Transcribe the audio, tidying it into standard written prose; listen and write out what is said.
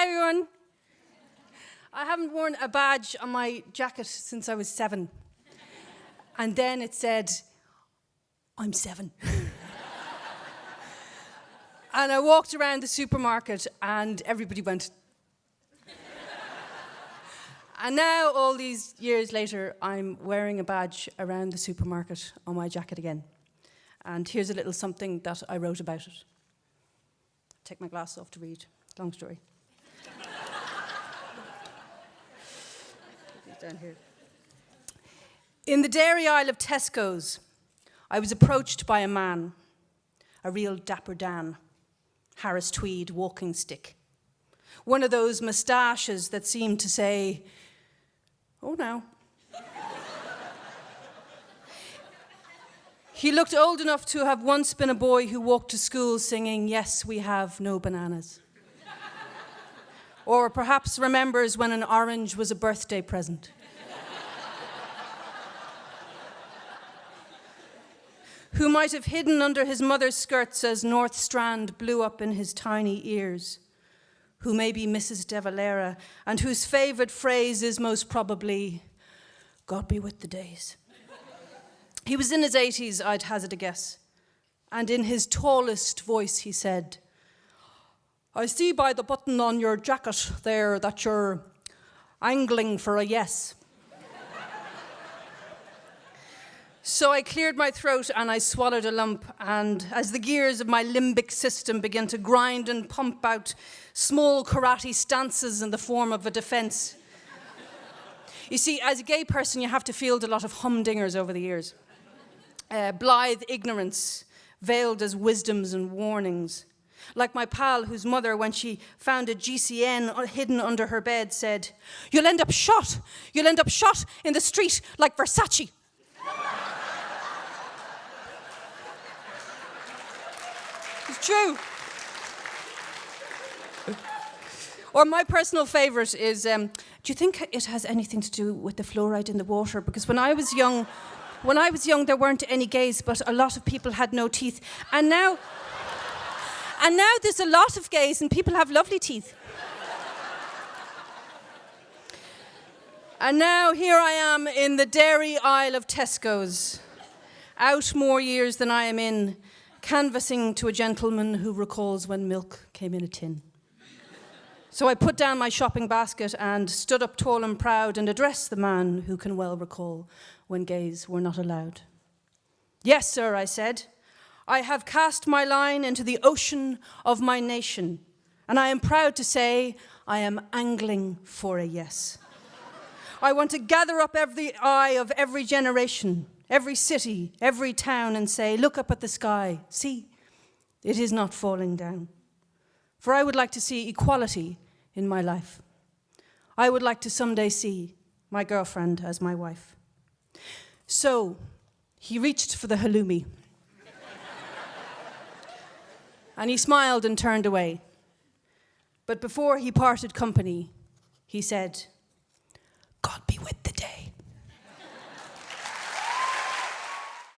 everyone. I haven't worn a badge on my jacket since I was 7. And then it said, I'm 7. And I walked around the supermarket and everybody went. And now, all these years later, I'm wearing a badge around the supermarket on my jacket again. And here's a little something that I wrote about it. Take my glasses off to read. Long story. Down here. In the dairy aisle of Tesco's, I was approached by a man, a real Dapper Dan, Harris tweed walking stick. One of those moustaches that seemed to say, oh no. He looked old enough to have once been a boy who walked to school singing, yes, we have no bananas. Or perhaps remembers when an orange was a birthday present. Who might have hidden under his mother's skirts as North Strand blew up in his tiny ears. Who may be Mrs. De Valera, and whose favourite phrase is most probably, God be with the days. He was in his 80s, I'd hazard a guess. And in his tallest voice he said, I see by the button on your jacket there that you're angling for a yes. So I cleared my throat and I swallowed a lump, and as the gears of my limbic system began to grind and pump out small karate stances in the form of a defense. You see, as a gay person, you have to field a lot of humdingers over the years. Blithe ignorance, veiled as wisdoms and warnings. Like my pal whose mother, when she found a GCN hidden under her bed, said, you'll end up shot. You'll end up shot in the street like Versace. It's true. Or my personal favourite is, do you think it has anything to do with the fluoride in the water? Because when I was young, there weren't any gays, but a lot of people had no teeth. And now there's a lot of gays and people have lovely teeth. And now here I am in the dairy aisle of Tesco's, out more years than I am in, canvassing to a gentleman who recalls when milk came in a tin. So I put down my shopping basket and stood up tall and proud and addressed the man who can well recall when gays were not allowed. Yes, sir, I said. I have cast my line into the ocean of my nation, and I am proud to say I am angling for a yes. I want to gather up every eye of every generation, every city, every town, and say, look up at the sky, see, it is not falling down. For I would like to see equality in my life. I would like to someday see my girlfriend as my wife. So he reached for the halloumi. And he smiled and turned away. But before he parted company, he said, God be with the day.